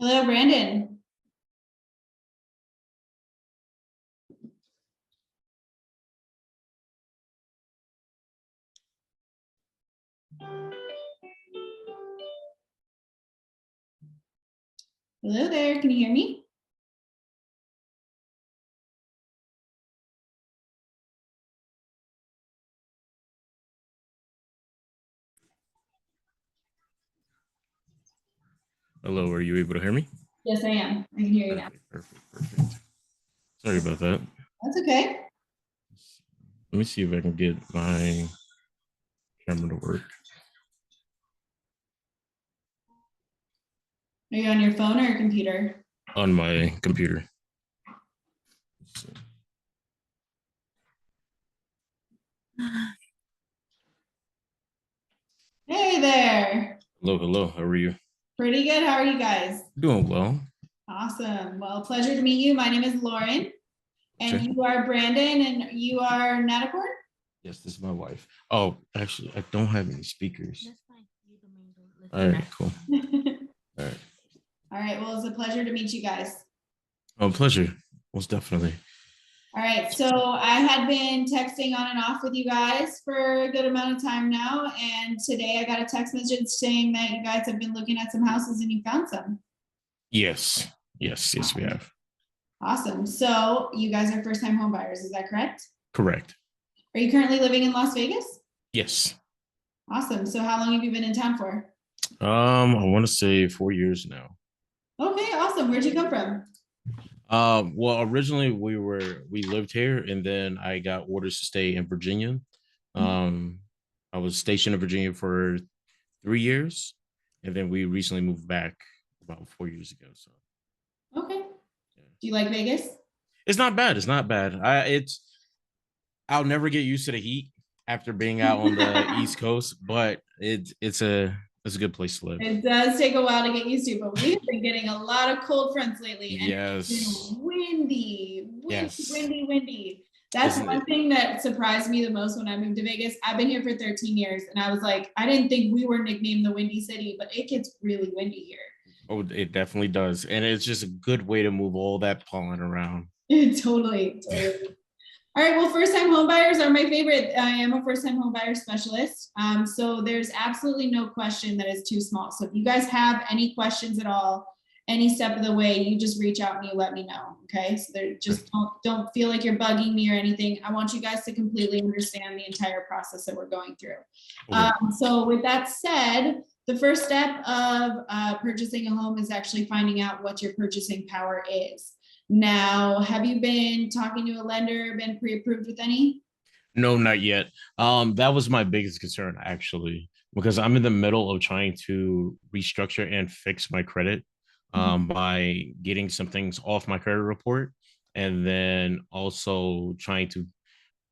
Hello, Brandon. Hello there, can you hear me? Hello, are you able to hear me? Yes, I am. I can hear you now. Perfect. Sorry about that. That's okay. Let me see if I can get my camera to work. Are you on your phone or your computer? On my computer. Hey there. Hello. How are you? Pretty good. How are you guys? Doing well. Awesome. Well, pleasure to meet you. My name is Lauren, and Okay. you are Brandon, and you are Natacord? Yes, this is my wife. Oh, actually, I don't have any speakers. That's fine. You the main door. All right, cool. All right. All right. Well, it's a pleasure to meet you guys. Oh, pleasure. Most definitely. All right. So I had been texting on and off with you guys for a good amount of time now. And today I got a text message saying that you guys have been looking at some houses and you found some. Yes, we have. Awesome. So you guys are first-time home buyers, is that correct? Correct. Are you currently living in Las Vegas? Yes. Awesome. So how long have you been in town for? I want to say 4 years now. Okay, awesome. Where'd you come from? Well, originally we lived here, and then I got orders to stay in Virginia. I was stationed in Virginia for 3 years, and then we recently moved back about 4 years ago. So, Okay. yeah. Do you like Vegas? It's not bad. I'll never get used to the heat after being out on the East Coast, but it's a good place to live. It does take a while to get used to, but we've been getting a lot of cold fronts lately. And Yes. It's been windy. Yes. Windy. That's Isn't one it? thing that surprised me the most when I moved to Vegas. I've been here for 13 years and I was like, I didn't think we were nicknamed the Windy City, but it gets really windy here. Oh, it definitely does. And it's just a good way to move all that pollen around. Totally. All right, well, first-time home buyers are my favorite. I am a first-time home buyer specialist. So there's absolutely no question that is too small. So if you guys have any questions at all, any step of the way, you just reach out and you let me know, okay? So just don't feel like you're bugging me or anything. I want you guys to completely understand the entire process that we're going through. Okay. So with that said, the first step of purchasing a home is actually finding out what your purchasing power is. Now, have you been talking to a lender, been pre-approved with any? No, not yet. That was my biggest concern actually, because I'm in the middle of trying to restructure and fix my credit by getting some things off my credit report, and then also trying to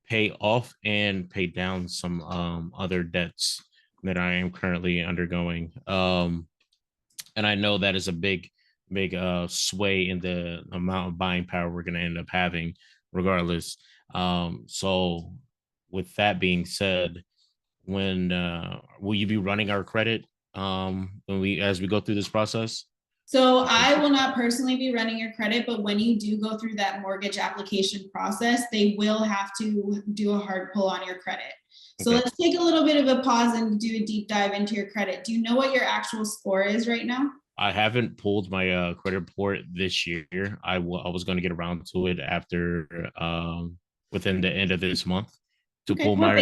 pay off and pay down some other debts that I am currently undergoing. And I know that is a big sway in the amount of buying power we're going to end up having regardless. So with that being said, when will you be running our credit as we go through this process? So I will not personally be running your credit, but when you do go through that mortgage application process, they will have to do a hard pull on your credit. So Okay. let's take a little bit of a pause and do a deep dive into your credit. Do you know what your actual score is right now? I haven't pulled my credit report this year. I was going to get around to it after within the end of this month to pull my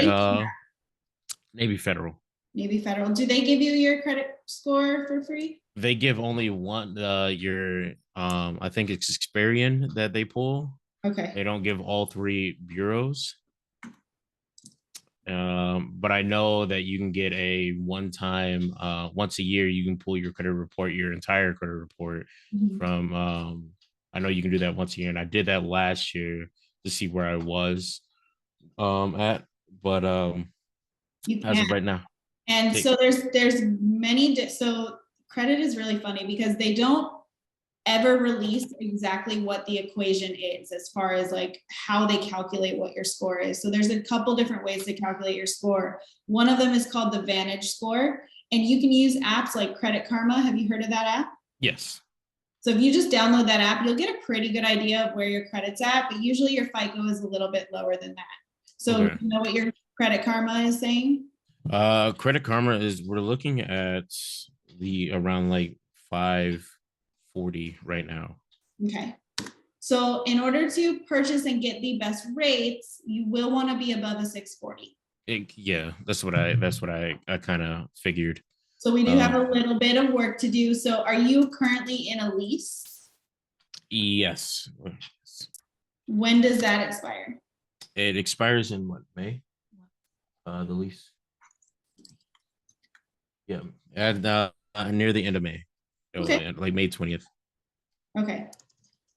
Navy Federal. Navy Federal. Do they give you your credit score for free? They give only one your I think it's Experian that they pull. Okay. They don't give all three bureaus. But I know that you can get a one-time once a year you can pull your credit report, your entire credit report from I know you can do that once a year, and I did that last year to see where I was at, but as of right now. And so there's many, so credit is really funny because they don't ever release exactly what the equation is as far as like how they calculate what your score is. So there's a couple different ways to calculate your score. One of them is called the Vantage score, and you can use apps like Credit Karma. Have you heard of that app? Yes. So if you just download that app, you'll get a pretty good idea of where your credit's at, but usually your FICO is a little bit lower than that. So Okay. you know what your Credit Karma is saying? Credit Karma is we're looking at the around like 540 right now. Okay. So in order to purchase and get the best rates, you will want to be above a 640. Yeah, that's what I kind of figured. So we do have a little bit of work to do. So are you currently in a lease? Yes. When does that expire? It expires in what, May? The lease. Yeah, and near the end of May. Okay. Like May 20th. Okay.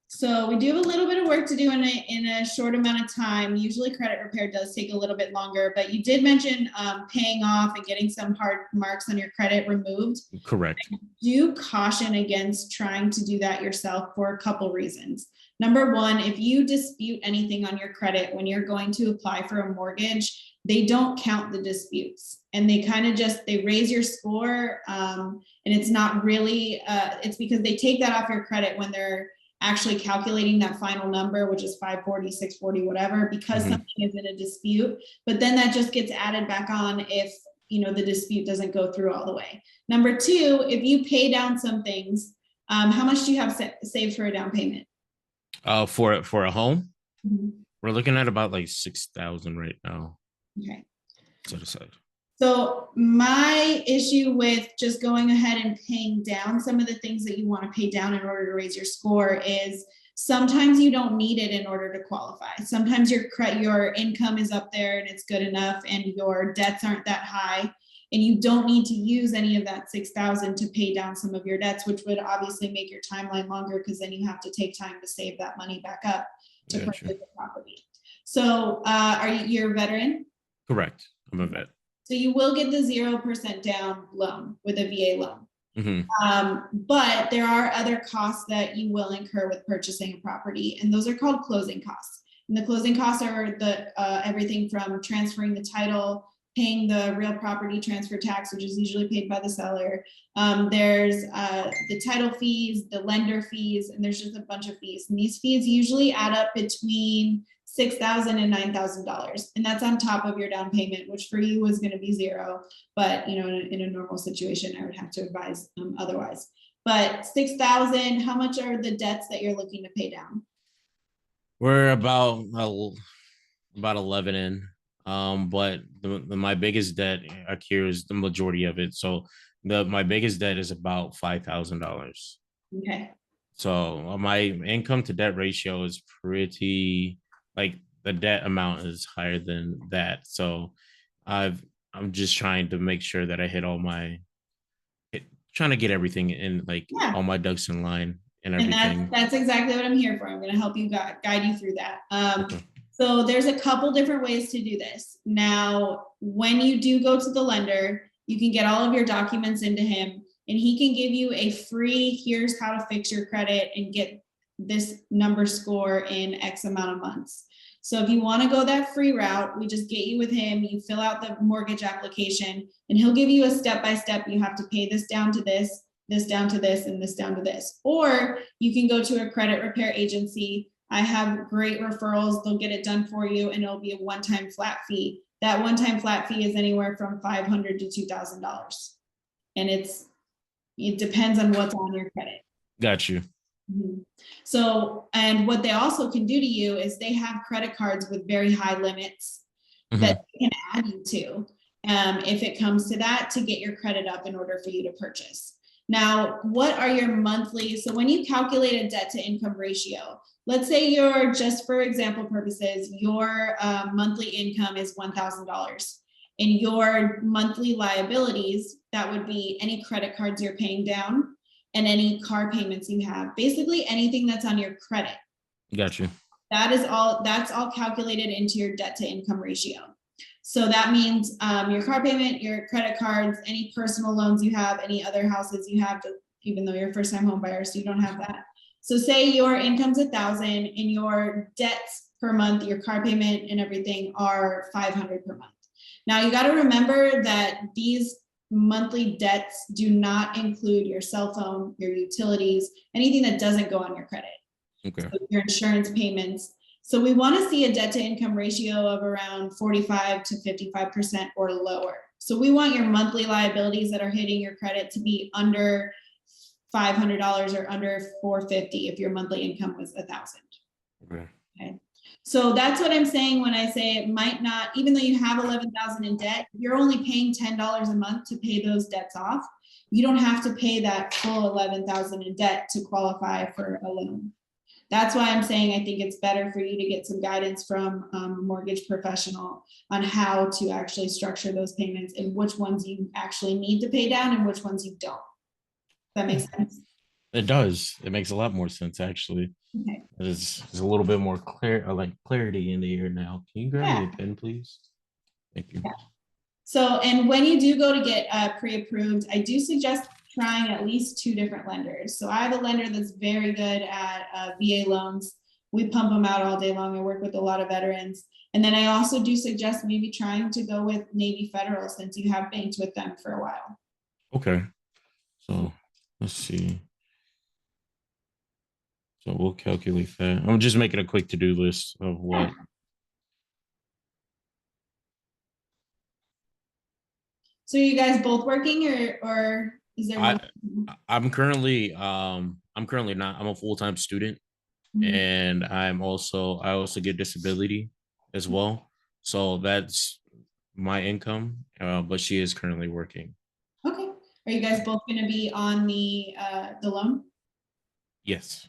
So we do have a little bit of work to do in a short amount of time. Usually credit repair does take a little bit longer, but you did mention paying off and getting some hard marks on your credit removed. Correct. I do caution against trying to do that yourself for a couple reasons. Number one, if you dispute anything on your credit when you're going to apply for a mortgage, they don't count the disputes, and they kind of just, they raise your score, and it's not really, it's because they take that off your credit when they're actually calculating that final number, which is 540, 640, whatever, because something is in a dispute. But then that just gets added back on if, you know, the dispute doesn't go through all the way. Number two, if you pay down some things, how much do you have saved for a down payment? For a home, we're looking at about like 6,000 right now. Okay. Set aside. So my issue with just going ahead and paying down some of the things that you want to pay down in order to raise your score is sometimes you don't need it in order to qualify. Sometimes your income is up there and it's good enough, and your debts aren't that high, and you don't need to use any of that 6,000 to pay down some of your debts, which would obviously make your timeline longer, because then you have to take time to save that money back up to purchase the property. So you're a veteran? Correct. I'm a vet. So you will get the 0% down loan with a VA loan. But there are other costs that you will incur with purchasing a property, and those are called closing costs. And the closing costs are everything from transferring the title, paying the real property transfer tax, which is usually paid by the seller. There's the title fees, the lender fees, and there's just a bunch of fees. And these fees usually add up between $6,000 and $9,000, and that's on top of your down payment, which for you is going to be zero. But you know, in a normal situation, I would have to advise otherwise. But 6,000. How much are the debts that you're looking to pay down? We're about 11 in. But my biggest debt accrues the majority of it. So my biggest debt is about $5,000. Okay. So my income to debt ratio is pretty, like the debt amount is higher than that. So I'm just trying to make sure that I hit trying to get everything in, like all my ducks in line and everything. And that's exactly what I'm here for. I'm going to help you guide you through that. So there's a couple different ways to do this. Now, when you do go to the lender, you can get all of your documents into him, and he can give you a free, here's how to fix your credit and get this number score in X amount of months. So if you want to go that free route, we just get you with him, you fill out the mortgage application, and he'll give you a step-by-step. You have to pay this down to this down to this, and this down to this. Or you can go to a credit repair agency. I have great referrals. They'll get it done for you, and it'll be a one-time flat fee. That one-time flat fee is anywhere from $500 to $2,000. And it depends on what's on your credit. Got you. So, and what they also can do to you is they have credit cards with very high limits that they can add you to, if it comes to that, to get your credit up in order for you to purchase. Now, what are your monthly? So when you calculate a debt to income ratio, let's say just for example purposes, your monthly income is $1,000, and your monthly liabilities, that would be any credit cards you're paying down and any car payments you have, basically anything that's on your credit. Got you. That's all calculated into your debt to income ratio. So that means your car payment, your credit cards, any personal loans you have, any other houses you have, even though you're a first-time home buyer, so you don't have that. So say your income's $1,000 and your debts per month, your car payment and everything are $500 per month. Now you got to remember that these monthly debts do not include your cell phone, your utilities, anything that doesn't go on your credit. Okay. So your insurance payments. So we want to see a debt to income ratio of around 45 to 55% or lower. So we want your monthly liabilities that are hitting your credit to be under $500 or under $450 if your monthly income was $1,000. Okay. Okay. So that's what I'm saying when I say it might not, even though you have 11,000 in debt, you're only paying $10 a month to pay those debts off. You don't have to pay that full 11,000 in debt to qualify for a loan. That's why I'm saying I think it's better for you to get some guidance from a mortgage professional on how to actually structure those payments and which ones you actually need to pay down and which ones you don't. That makes sense? It does. It makes a lot more sense, actually. Okay. There's a little bit more clarity in the air now. Can you grab me a pen, please? Thank you. Yeah. So, and when you do go to get pre-approved, I do suggest trying at least 2 different lenders. So I have a lender that's very good at VA loans. We pump them out all day long. I work with a lot of veterans. And then I also do suggest maybe trying to go with Navy Federal since you have banked with them for a while. Okay. So let's see. So we'll calculate that. I'm just making a quick to-do list of what. So are you guys both working or is there one? I'm currently not. I'm a full-time student, and I also get disability as well. So that's my income. But she is currently working. Okay. Are you guys both going to be on the loan? Yes.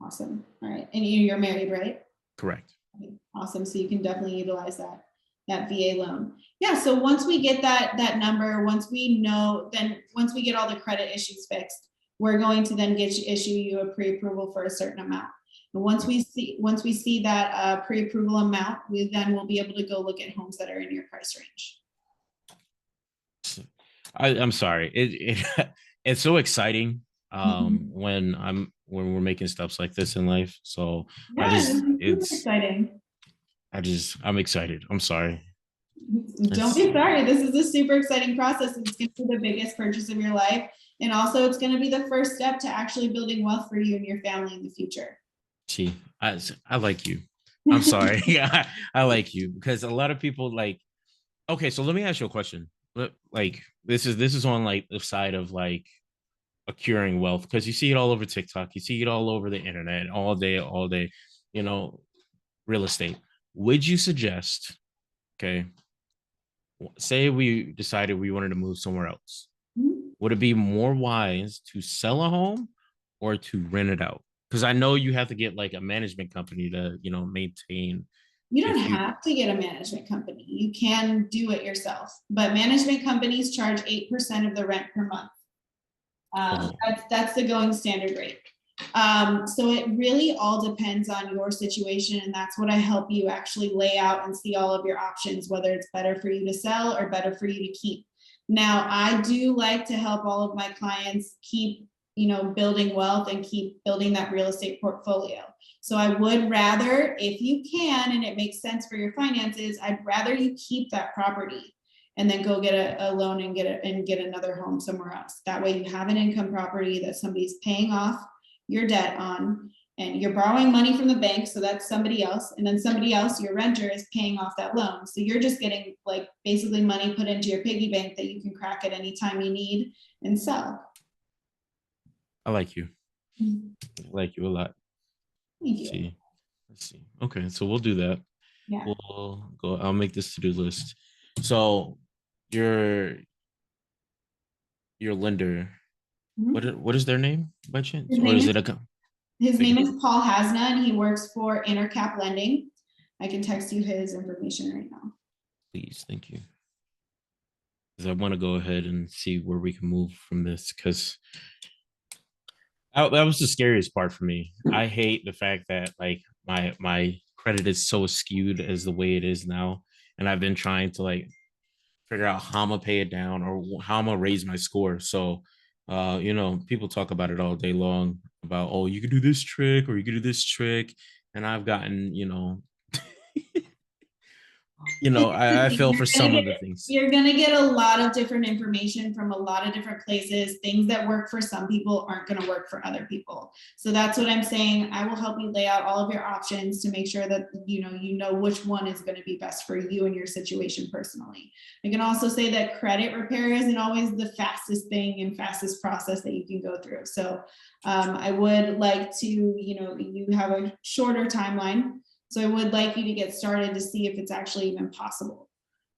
Awesome. All right. And you're married, right? Correct. Okay. Awesome. So you can definitely utilize that VA loan. Yeah. So once we get that number, once we get all the credit issues fixed, we're going to then issue you a pre-approval for a certain amount. And once we see that pre-approval amount, we then will be able to go look at homes that are in your price range. I'm sorry. It's so exciting when we're making steps like this in life. So yeah, it's exciting. I'm excited. I'm sorry. Don't be sorry. This is a super exciting process. It's going to be the biggest purchase of your life. And also it's going to be the first step to actually building wealth for you and your family in the future. Gee, I like you. I'm sorry. Yeah, I like you because a lot of people okay, so let me ask you a question. Like this is on like the side of like acquiring wealth because you see it all over TikTok, you see it all over the internet all day, real estate. Would you suggest, okay, say we decided we wanted to move somewhere else, would it be more wise to sell a home or to rent it out? Because I know you have to get like a management company to, maintain. You don't have to get a management company. You can do it yourself, but management companies charge 8% of the rent per month. That's the going standard rate. So it really all depends on your situation, and that's what I help you actually lay out and see all of your options, whether it's better for you to sell or better for you to keep. Now, I do like to help all of my clients keep, building wealth and keep building that real estate portfolio. So I would rather, if you can, and it makes sense for your finances, I'd rather you keep that property and then go get a loan and get another home somewhere else. That way you have an income property that somebody's paying off your debt on, and you're borrowing money from the bank. So that's somebody else. And then somebody else, your renter, is paying off that loan. So you're just getting like basically money put into your piggy bank that you can crack at any time you need and sell. I like you. I like you a lot. Thank you. Let's see. Okay, so we'll do that. Yeah. We'll go. I'll make this to-do list. So your lender, what is their name by chance? Or is it a his name is Paul Hasna, and he works for Intercap Lending. I can text you his information right now. Please, thank you. Because I want to go ahead and see where we can move from this, because that was the scariest part for me. I hate the fact that like my credit is so skewed as the way it is now, and I've been trying to like figure out how I'm gonna pay it down or how I'm gonna raise my score. So, people talk about it all day long about, oh, you could do this trick or you could do this trick, and I've gotten, You know, I feel for You're gonna some of get the things. you're gonna get a lot of different information from a lot of different places. Things that work for some people aren't gonna work for other people. So that's what I'm saying. I will help you lay out all of your options to make sure that you know which one is going to be best for you and your situation personally. I can also say that credit repair isn't always the fastest thing and fastest process that you can go through. So I would like to, you have a shorter timeline. So I would like you to get started to see if it's actually even possible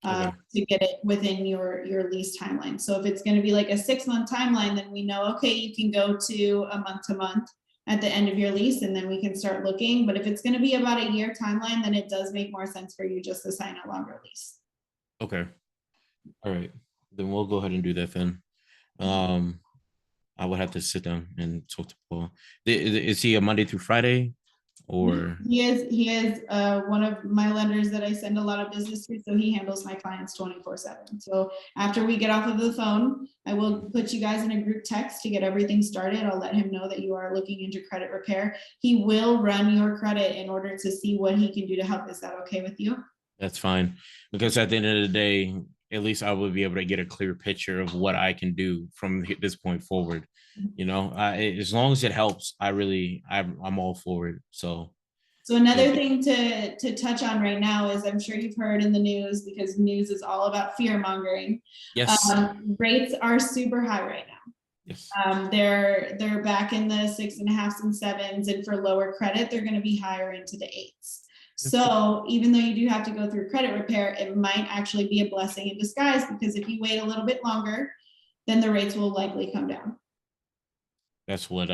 Okay. to get it within your lease timeline. So if it's going to be like a 6-month timeline, then we know, okay, you can go to a month to month at the end of your lease, and then we can start looking. But if it's going to be about a year timeline, then it does make more sense for you just to sign a longer lease. Okay. All right. Then we'll go ahead and do that then. I would have to sit down and talk to Paul. Is he a Monday through Friday? Or He is one of my lenders that I send a lot of business to, so he handles my clients 24/7. So after we get off of the phone, I will put you guys in a group text to get everything started. I'll let him know that you are looking into credit repair. He will run your credit in order to see what he can do to help. Is that okay with you? that's fine, because at the end of the day, at least I will be able to get a clear picture of what I can do from this point forward. You know, as long as it helps, I'm all for it. So another it, thing to touch on right now is, I'm sure you've heard in the news, because news is all about fear mongering. yes, Rates are super high right now. yes, They're back in the 6.5s and 7s, and for lower credit, they're going to be higher into the 8s. So even though you do have to go through credit repair, it might actually be a blessing in disguise, because if you wait a little bit longer, then the rates will likely come down. that's what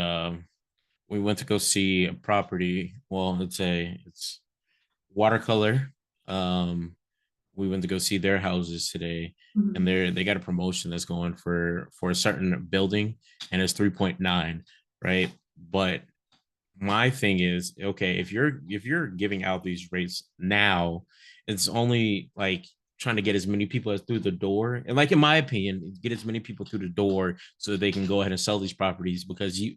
we went to go see a property. Well, it's watercolor. We went to go see their houses today, and they got a promotion that's going for a certain building, and it's 3.9, right? But my thing is, okay, if you're giving out these rates now, it's only like trying to get as many people as through the door, and like in my opinion, get as many people through the door so they can go ahead and sell these properties, because you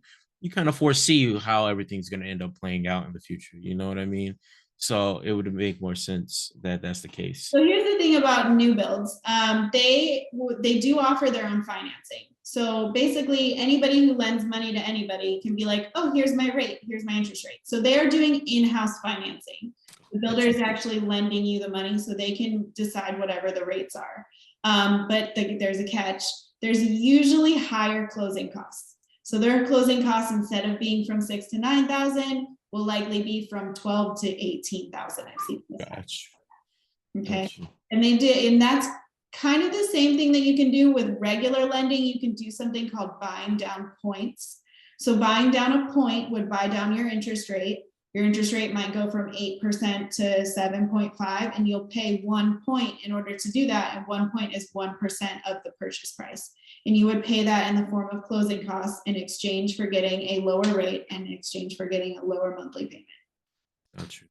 kind of foresee how everything's going to end up playing out in the future. You know what I mean? So it would make more sense that that's the case. So here's the thing about new builds. They do offer their own financing. So basically, anybody who lends money to anybody can be like, oh, here's my rate, here's my interest rate. So they're doing in-house financing. The builder is actually lending you the money, so they can decide whatever the rates are. But there's a catch. There's usually higher closing costs. So their closing costs, instead of being from 6 to 9,000, will likely be from 12 to 18,000. I've seen this. Gotcha. Okay. Gotcha. And they did, and that's kind of the same thing that you can do with regular lending. You can do something called buying down points. So buying down a point would buy down your interest rate. Your interest rate might go from 8% to 7.5, and you'll pay 1 point in order to do that. And 1 point is 1% of the purchase price. And you would pay that in the form of closing costs in exchange for getting a lower rate and in exchange for getting a lower monthly payment. Gotcha.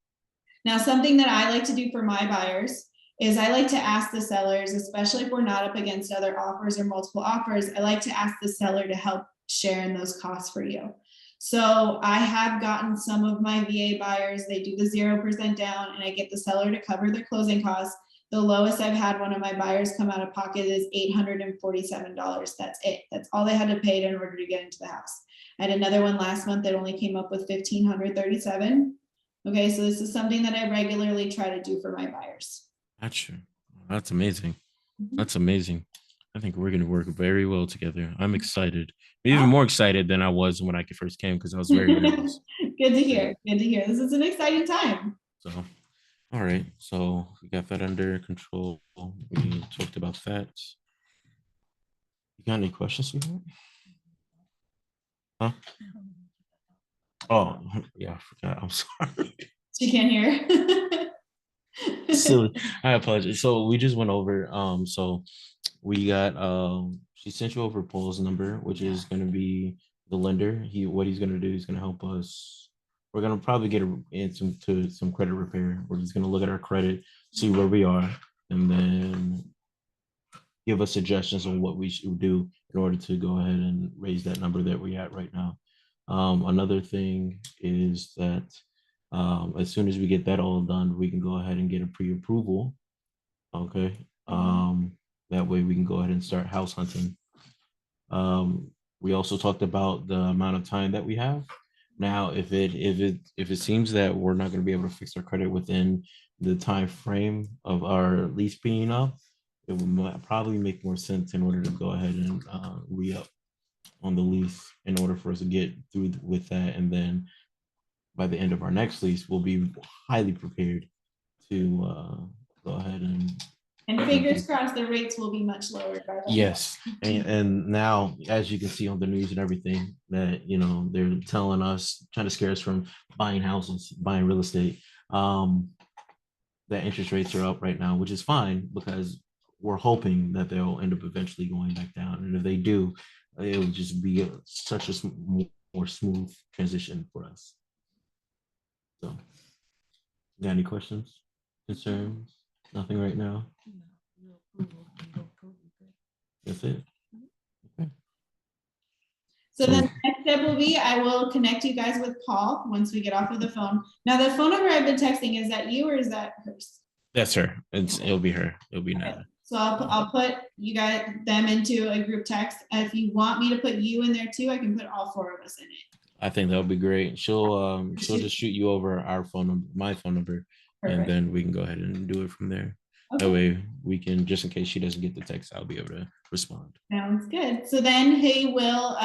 Now, something that I like to do for my buyers is I like to ask the sellers, especially if we're not up against other offers or multiple offers, I like to ask the seller to help share in those costs for you. So I have gotten some of my VA buyers, they do the 0% down, and I get the seller to cover their closing costs. The lowest I've had one of my buyers come out of pocket is $847. That's it. That's all they had to pay in order to get into the house. I had another one last month that only came up with $1,537. Okay, so this is something that I regularly try to do for my buyers. Gotcha. That's amazing. That's amazing. I think we're going to work very well together. I'm excited. Even more excited than I was when I first came, because I was very nervous. Good to hear. Good to hear. This is an exciting time. So, all right. So we got that under control. We talked about that. You got any questions for me? Huh? Oh, yeah, I forgot. I'm sorry. She can't hear. Silly. I apologize. So we just went over. So we got she sent you over Paul's number, which is gonna be the lender. What he's gonna do, he's gonna help us. We're gonna probably get into some credit repair. We're just gonna look at our credit, see where we are, and then give us suggestions on what we should do in order to go ahead and raise that number that we're at right now. Another thing is that as soon as we get that all done, we can go ahead and get a pre-approval Okay. That way we can go ahead and start house hunting. We also talked about the amount of time that we have. Now, if it seems that we're not going to be able to fix our credit within the time frame of our lease being up, it would probably make more sense in order to go ahead and re-up on the lease in order for us to get through with that, and then by the end of our next lease, we'll be highly prepared to go ahead and And fingers crossed, the rates will be much lower by then. yes. And now, as you can see on the news and everything, that they're telling us, trying to scare us from buying houses, buying real estate. That interest rates are up right now, which is fine because we're hoping that they'll end up eventually going back down. And if they do, it'll just be such a more smooth transition for us. So, got any questions, concerns? Nothing right now. That's it. Okay. So then the next step will be, I will connect you guys with Paul once we get off of the phone. Now, the phone number I've been texting, is that you or is that hers? That's her. It'll be her. It'll be Nana. So I'll put you guys them into a group text. If you want me to put you in there too, I can put all four of us in it. I think that would be great. She'll just shoot you over our phone number, my phone number, Perfect. and then we can go ahead and do it from there. Okay. That way we can, just in case she doesn't get the text, I'll be able to respond. Sounds good. So then he will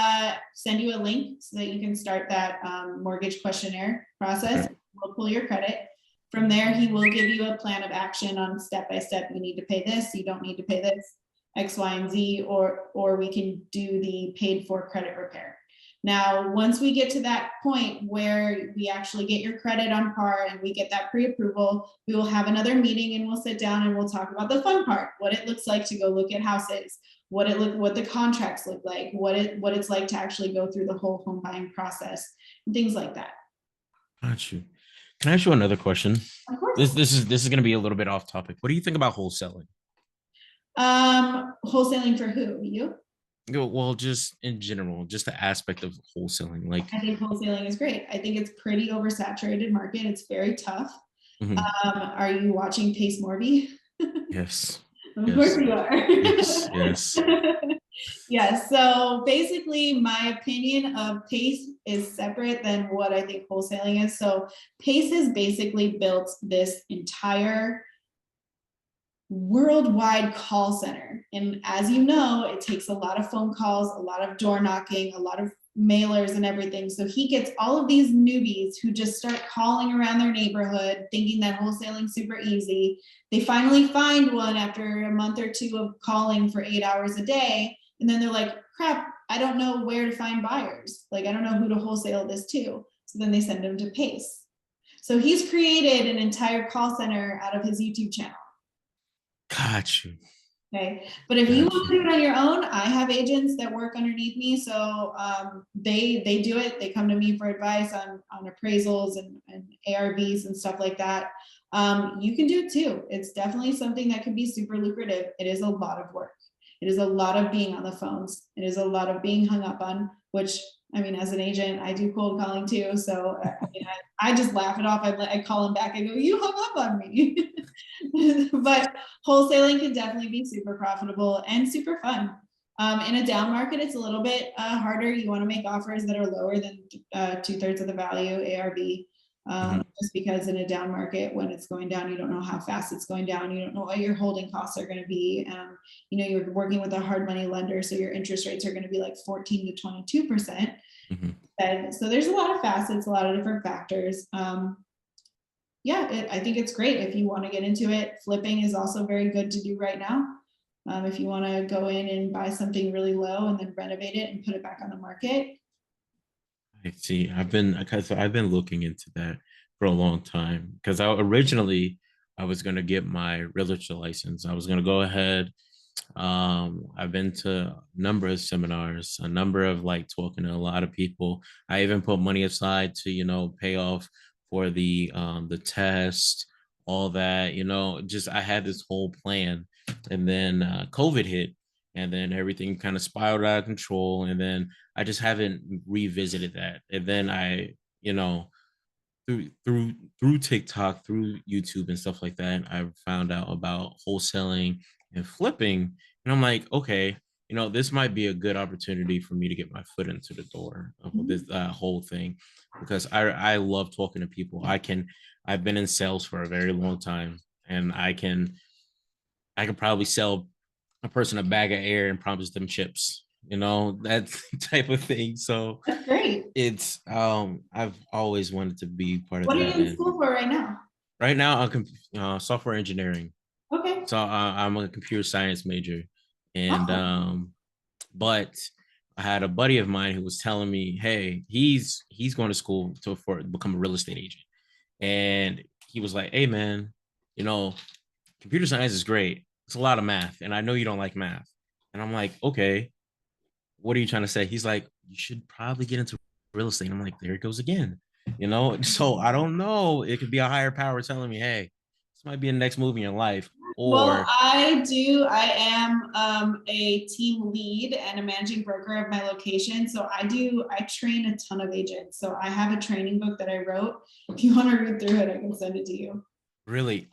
send you a link so that you can start that mortgage questionnaire process. Okay. We'll pull your credit. From there, he will give you a plan of action on step-by-step. You need to pay this, you don't need to pay this, X, Y, and Z, or we can do the paid for credit repair. Now, once we get to that point where we actually get your credit on par and we get that pre-approval, we will have another meeting and we'll sit down and we'll talk about the fun part, what it looks like to go look at houses, what the contracts look like, what it's like to actually go through the whole home buying process, and things like that. Got you. Can I ask you another question? Of course. This is going to be a little bit off topic. What do you think about wholesaling? Wholesaling for who? You? Well, just in general, just the aspect of wholesaling. Like, I think wholesaling is great. I think it's pretty oversaturated market. It's very tough. mhm. Are you watching Pace Morby? Yes. Of Yes. course you are. Yes. Yes. Yes. So basically, my opinion of Pace is separate than what I think wholesaling is. So Pace has basically built this entire worldwide call center. And as you know, it takes a lot of phone calls, a lot of door knocking, a lot of mailers and everything. So he gets all of these newbies who just start calling around their neighborhood thinking that wholesaling super easy. They finally find one after a month or two of calling for 8 hours a day. And then they're like, crap, I don't know where to find buyers. Like, I don't know who to wholesale this to. So then they send them to Pace. So he's created an entire call center out of his YouTube channel. Got you. Okay, but if you want to do it on your own, I have agents that work underneath me. So they do it. They come to me for advice on appraisals and ARVs and stuff like that. You can do it too. It's definitely something that can be super lucrative. It is a lot of work. It is a lot of being on the phones. It is a lot of being hung up on, which, I mean, as an agent, I do cold calling too. So I just laugh it off. I call them back. I go, you hung up on me. But wholesaling can definitely be super profitable and super fun. In a down market, it's a little bit harder. You want to make offers that are lower than 2/3 of the value ARV. Just because in a down market, when it's going down, you don't know how fast it's going down. You don't know what your holding costs are going to be. You're working with a hard money lender, so your interest rates are going to be like 14 to 22%. And so there's a lot of facets, a lot of different factors. I think it's great if you want to get into it. Flipping is also very good to do right now. If you want to go in and buy something really low and then renovate it and put it back on the market. I see. I've been looking into that for a long time because I was going to get my realtor license. I was going to go ahead. I've been to a number of seminars, a number of talking to a lot of people. I even put money aside to, pay off for the test, all that, just I had this whole plan. And then COVID hit, and then everything kind of spiraled out of control. And then I just haven't revisited that. And then I through TikTok, through YouTube and stuff like that, I found out about wholesaling and flipping, and I'm like, okay, this might be a good opportunity for me to get my foot into the door of this whole thing, because I love talking to people. I've been in sales for a very long time, and I can probably sell a person a bag of air and promise them chips, that type of thing. So That's great. it's I've always wanted to be part of What are you that. in And school for right now? right now I'm software engineering. Okay. So I'm a computer science major, and Awesome. but I had a buddy of mine who was telling me, hey, he's going to school to become a real estate agent, and he was like, hey man, you know, computer science is great. It's a lot of math, and I know you don't like math. And I'm like, okay, what are you trying to say? He's like, you should probably get into real estate. And I'm like, there it goes again. So I don't know. It could be a higher power telling me, hey, this might be the next move in your life. Well, Or I am a team lead and a managing broker of my location. So I train a ton of agents. So I have a training book that I wrote. If you want to read through it, I can send it to you. really,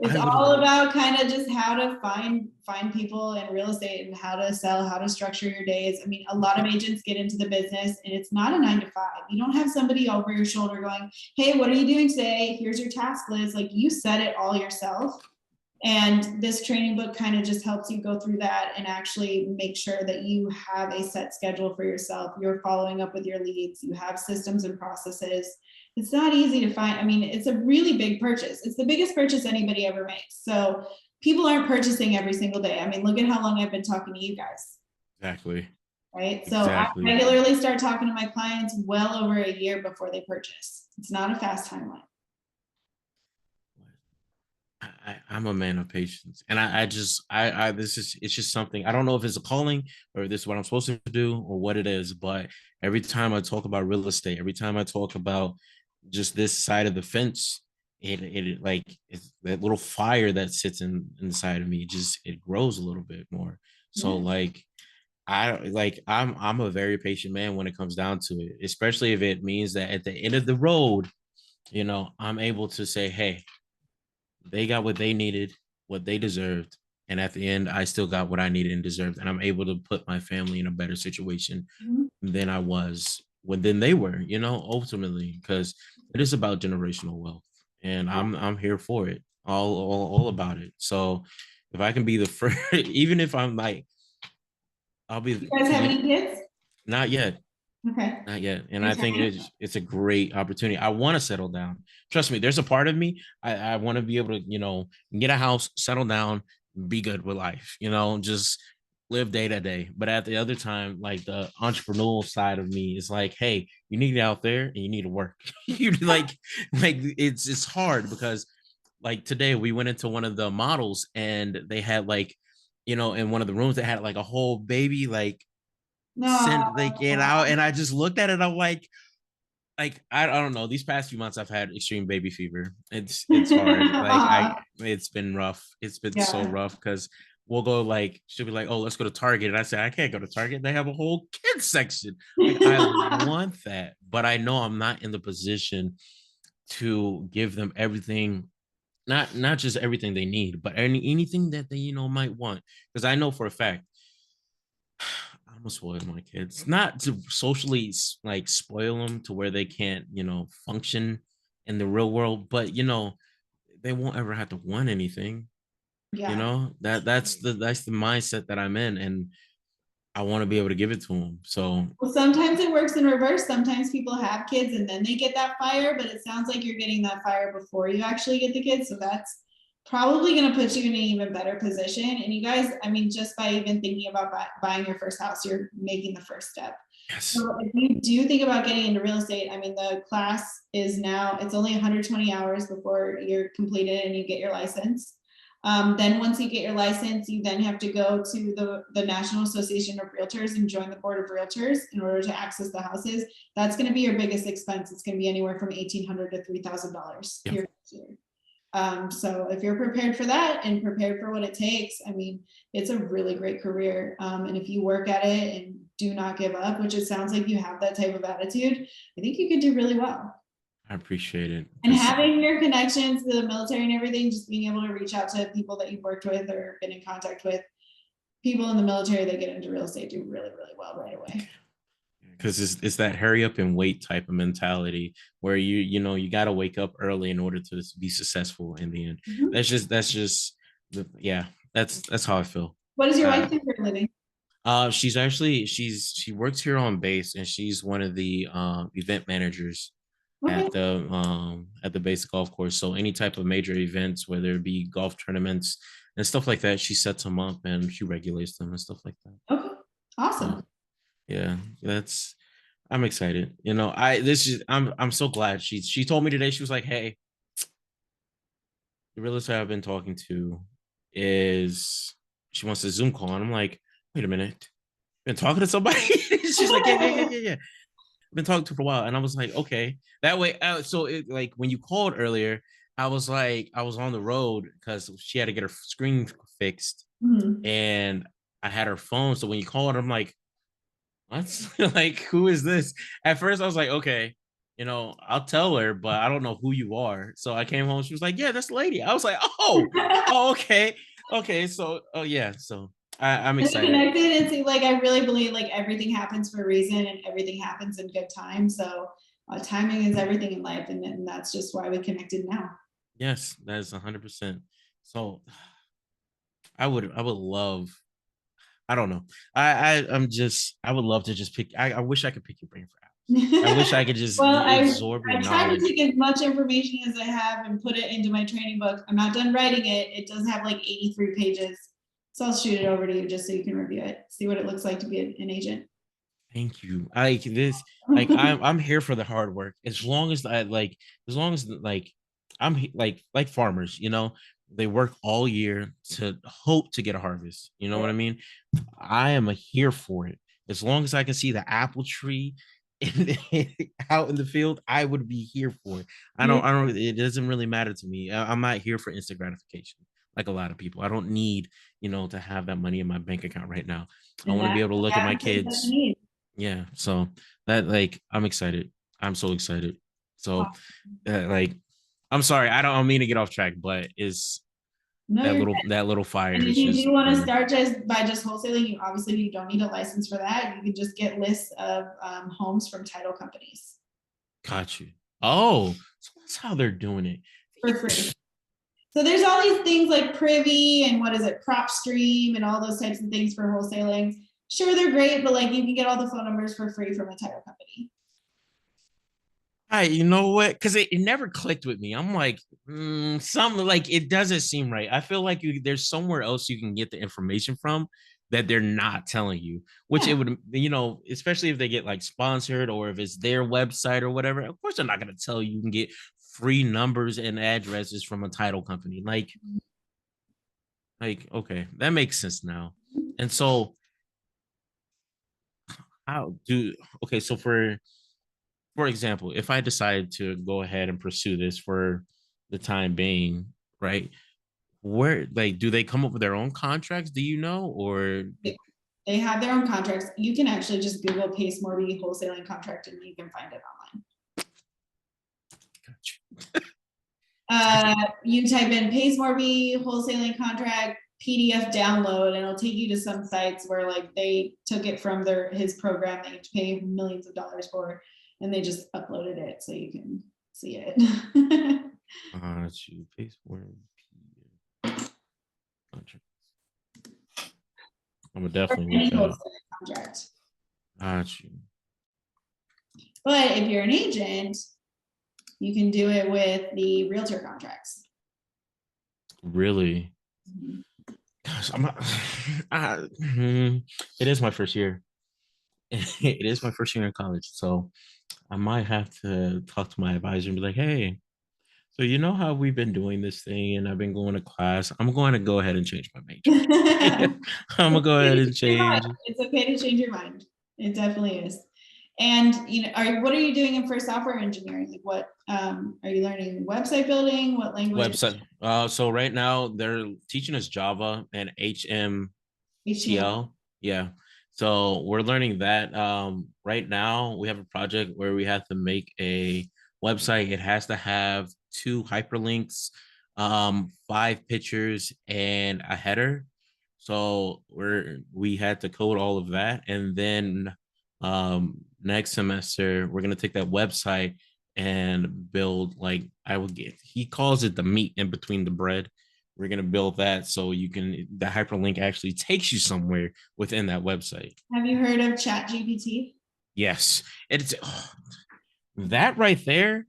It's I would all about kind of just how to find people in real estate and how to sell, how to structure your days. I mean, a lot of agents get into the business and it's not a 9 to 5. You don't have somebody over your shoulder going, hey, what are you doing today? Here's your task list. Like, you set it all yourself. And this training book kind of just helps you go through that and actually make sure that you have a set schedule for yourself. You're following up with your leads. You have systems and processes. It's not easy to find. I mean, it's a really big purchase. It's the biggest purchase anybody ever makes. So people aren't purchasing every single day. I mean, look at how long I've been talking to you guys. exactly. Right. So I Exactly. regularly start talking to my clients well over a year before they purchase. It's not a fast timeline. I'm a man of patience, and it's just something. I don't know if it's a calling or this is what I'm supposed to do or what it is, but every time I talk about real estate, every time I talk about just this side of the fence, it like it's that little fire that sits inside of me. It grows a little bit more. So Yeah. like I'm a very patient man when it comes down to it, especially if it means that at the end of the road, I'm able to say, hey, they got what they needed, what they deserved. And at the end, I still got what I needed and deserved. And I'm able to put my family in a better situation than I was than they were, ultimately, because it is about generational wealth. And I'm here for it, all about it. So if I can be the first, even if I'm like, I'll be You guys have any kids? not yet. Okay. Not yet. And I think it's a great opportunity. I want to settle down. Trust me, there's a part of me. I want to be able to, get a house, settle down, be good with life, just live day to day. But at the other time, like the entrepreneurial side of me is like, hey, you need it out there and you need to work. You like it's hard because like today we went into one of the models and they had like, in one of the rooms they had like a whole baby like No. sent like it out, and I just looked at it. I'm like I don't know. These past few months, I've had extreme baby fever. It's hard. It's been rough. It's been so Yeah. rough because we'll go like she'll be like, oh, let's go to Target, and I say I can't go to Target. They have a whole kids section. Like I want that, but I know I'm not in the position to give them everything. Not just everything they need, but anything that they might want. Because I know for a fact I'm gonna spoil my kids, not to socially like spoil them to where they can't, function in the real world, but they won't ever have to want anything. Yeah. That's the mindset that I'm in, and I want to be able to give it to them. So Well, sometimes it works in reverse. Sometimes people have kids and then they get that fire, but it sounds like you're getting that fire before you actually get the kids. So that's probably going to put you in an even better position. And you guys, I mean, just by even thinking about buying your first house, you're making the first step. yes, So if you do think about getting into real estate, I mean, the class is now, it's only 120 hours before you're completed and you get your license. Then once you get your license, you then have to go to the National Association of Realtors and join the Board of Realtors in order to access the houses. That's going to be your biggest expense. It's going to be anywhere from $1,800 to $3,000 yep. So if you're prepared for that and prepared for what it takes, I mean, it's a really great career. And if you work at it and do not give up, which it sounds like you have that type of attitude, I think you could do really well. I appreciate it. And having your connections to the military and everything, just being able to reach out to people that you've worked with or been in contact with, people in the military that get into real estate do really, really well right away. Because it's that hurry up and wait type of mentality where you got to wake up early in order to be successful in the end. Mm-hmm. That's how I feel. What does your wife do for a living? She works here on base, and she's one of the event managers at the base golf course. So any type of major events, whether it be golf tournaments and stuff like that, she sets them up and she regulates them and stuff like that. Okay, awesome. Yeah, I'm excited. I'm so glad she told me today. She was like, "Hey, the realtor I've been talking to she wants a Zoom call." And I'm like, "Wait a minute, been talking to somebody?" She's like, "Yeah. I've been talking to her for a while." And I was like, "Okay." That way, like when you called earlier, I was on the road because she had to get her screen fixed, and I had her phone. So when you called, I'm like, "What's like, who is this?" At first, I was like, "Okay, I'll tell her, but I don't know who you are." So I came home. She was like, "Yeah, that's the lady." I was like, "Oh, okay." So, yeah. So I'm excited. Connected and see, like, I really believe like everything happens for a reason and everything happens in good time. So timing is everything in life, and that's just why we connected now. Yes, that is 100%. So I would love. I don't know. I would love to just pick. I wish I could pick your brain for hours. I wish I could just absorb your knowledge. I tried to take as much information as I have and put it into my training book. I'm not done writing it. It does have like 83 pages. So I'll shoot it over to you just so you can review it, see what it looks like to be an agent. Thank you. I'm here for the hard work. As long as I'm like farmers, they work all year to hope to get a harvest. You know what I mean? I am here for it. As long as I can see the apple tree out in the field, I would be here for it. I don't, it doesn't really matter to me. I'm not here for instant gratification like a lot of people. I don't need, to have that money in my bank account right now. I want to be able to look at my kids. Yeah. So I'm excited. I'm so excited. So I'm sorry. I don't mean to get off track, but that little fire. And if you do want to start by wholesaling, you don't need a license for that. You can just get lists of homes from title companies. Got you. Oh, so that's how they're doing it. For free. So there's all these things like Privy and PropStream and all those types of things for wholesaling. Sure, they're great, but like you can get all the phone numbers for free from a title company. You know what? Because it never clicked with me. I'm like, something like it doesn't seem right. I feel like there's somewhere else you can get the information from that they're not telling you, which it would, especially if they get like sponsored or if it's their website or whatever. Of course, they're not going to tell you can get free numbers and addresses from a title company. Like, okay, that makes sense now. And so, so for example, if I decide to go ahead and pursue this for the time being, right? Where do they come up with their own contracts? Do you know, or they have their own contracts? You can actually just Google Pace Morby wholesaling contract and you can find it online. You type in Pace Morby wholesaling contract PDF download, and it'll take you to some sites where like they took it from his program that you have to pay millions of dollars for, and they just uploaded it so you can see it. Pace Morby contract. I'm definitely contract. Got you. But if you're an agent, you can do it with the realtor contracts. Really? Mm-hmm. Gosh, it is my first year. It is my first year in college, so I might have to talk to my advisor and be like, "Hey, so you know how we've been doing this thing, and I've been going to class. I'm going to go ahead and change my major. I'm gonna go ahead and change. It's okay to change your mind. It definitely is. And what are you doing for software engineering? Like what are you learning? Website building? What language? Website. So right now they're teaching us Java and HTML. HTML. Yeah. So we're learning that. Right now we have a project where we have to make a website. It has to have 2 hyperlinks, 5 pictures, and a header. So we had to code all of that. And then next semester we're gonna take that website and build, like, he calls it the meat in between the bread. We're going to build that so the hyperlink actually takes you somewhere within that website. Have you heard of ChatGPT? Yes. That right there,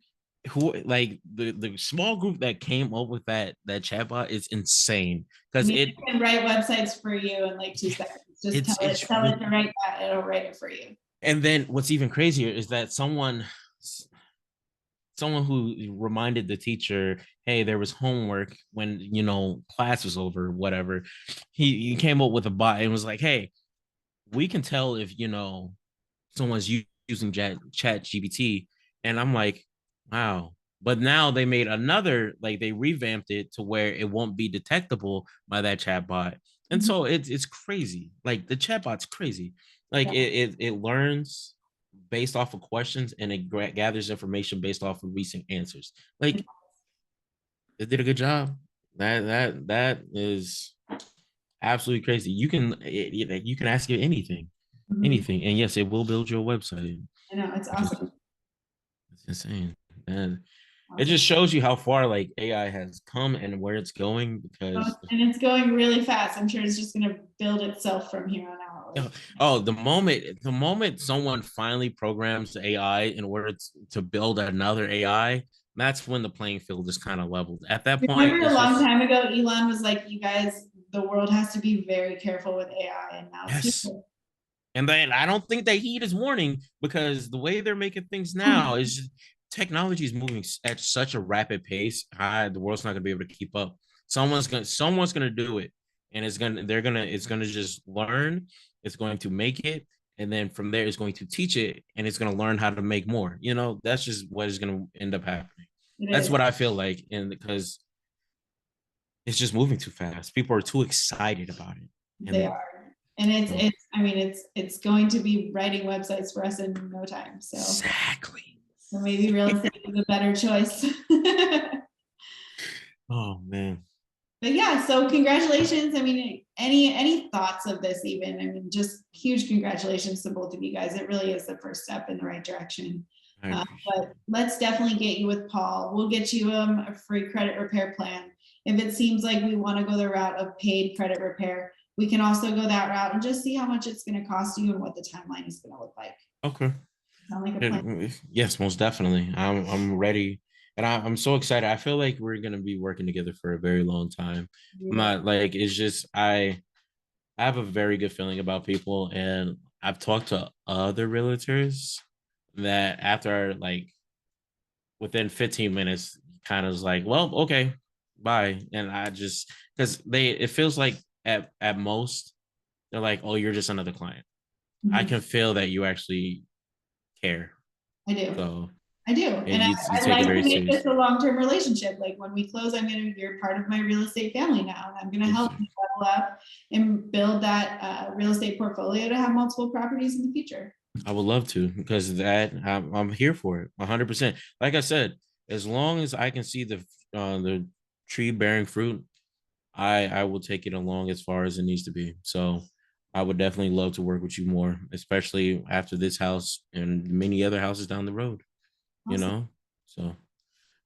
who, like, the small group that came up with that chatbot is insane, because it can write websites for you in like 2 seconds. Just tell it to write that, it'll write it for you. And then what's even crazier is that someone who reminded the teacher, hey, there was homework when class was over, whatever. He came up with a bot and was like, hey, we can tell if someone's using chat GPT. And I'm like, wow. But now they made another, like, they revamped it to where it won't be detectable by that chat bot. And so it's crazy. Like, the chatbot's crazy. Like, it learns based off of questions, and it gathers information based off of recent answers. Like, it did a good job. That is absolutely crazy. You can ask it anything, and yes, it will build your website. I know, it's awesome. It's insane, and it just shows you how far, like, AI has come and where it's going, because and it's going really fast. I'm sure it's just going to build itself from here on out. Oh, the moment someone finally programs AI in order to build another AI, that's when the playing field is kind of leveled. At that point, remember a long time ago, Elon was like, you guys, the world has to be very careful with AI, and now yes. And then I don't think they heed his warning, because the way they're making things now is just, technology is moving at such a rapid pace. The world's not gonna be able to keep up. Someone's gonna do it, and it's gonna just learn. It's going to make it, and then from there, it's going to teach it, and it's gonna learn how to make more. That's just what is gonna end up happening. That's what I feel like, and because it's just moving too fast. People are too excited about it. They are. And it's going to be writing websites for us in no time. So exactly. So maybe real estate is a better choice. Oh man. But yeah, so congratulations. I mean, any thoughts of this even? I mean, just huge congratulations to both of you guys. It really is the first step in the right direction. But let's definitely get you with Paul. We'll get you a free credit repair plan. If it seems like we want to go the route of paid credit repair, we can also go that route and just see how much it's going to cost you and what the timeline is going to look like. Okay. Sound like a plan? Yes, most definitely. I'm ready, and I'm so excited. I feel like we're gonna be working together for a very long time. Yeah. I'm not like, it's just I have a very good feeling about people, and I've talked to other realtors that after, like, within 15 minutes, kind of was like, well, okay, bye. And I just, because it feels like at most they're like, oh, you're just another client. I can feel that you actually care. I do. So I do. And I like to make this a long-term relationship. Like, when we close, you're part of my real estate family now, and I'm going to help you level up and build that real estate portfolio to have multiple properties in the future. I would love to, because I'm here for it 100%. Like I said, as long as I can see the tree bearing fruit, I will take it along as far as it needs to be. So I would definitely love to work with you more, especially after this house and many other houses down the road. Awesome. So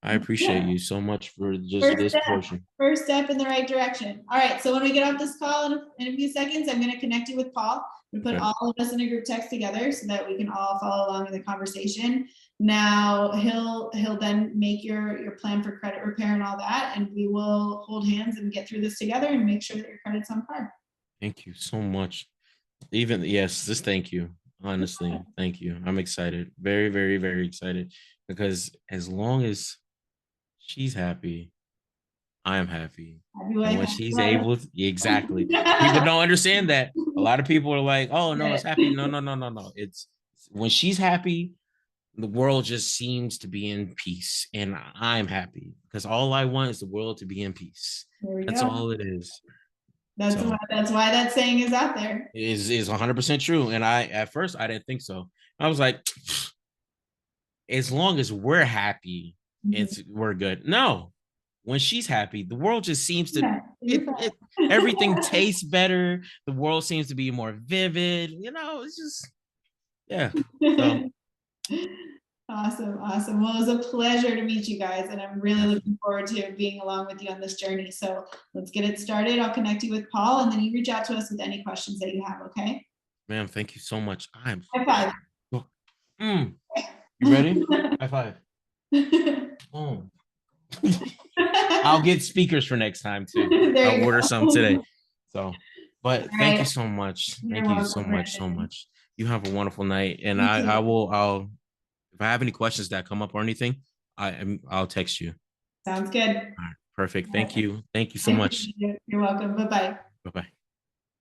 I appreciate you so much for just this portion. First step in the right direction. All right. So when we get off this call in a few seconds, I'm going to connect you with Paul. We put all of us in a group text together so that we can all follow along in the conversation. Now he'll then make your plan for credit repair and all that, and we will hold hands and get through this together and make sure that your credit's on par. Thank you so much. Just thank you. Honestly, thank you. I'm excited. Very, very, very excited, because as long as she's happy, I am happy. And when she's able to, exactly. People don't understand that. A lot of people are like, oh no, it's happy. No. It's when she's happy, the world just seems to be in peace, and I'm happy because all I want is the world to be in peace. There we That's go. all it is. That's So why that saying is out there. is 100% true. And I at first I didn't think so. I was like, as long as we're happy, we're good. No, when she's happy, the world just seems to everything tastes better. The world seems to be more vivid. It's just yeah. So Awesome. Awesome. Well, it was a pleasure to meet you guys, and I'm really looking forward to being along with you on this journey. So let's get it started. I'll connect you with Paul, and then you reach out to us with any questions that you have. Okay. ma'am, thank you so much. I'm High five. You ready? High five. Oh. I'll get speakers for next time too. I'll order some today. So, but thank you so much. Thank you so much, so much. You have a wonderful night, and I'll if I have any questions that come up or anything, I'll text you. Sounds good. All right, perfect. Thank you. Thank you so much. You're welcome. Bye-bye. Bye-bye.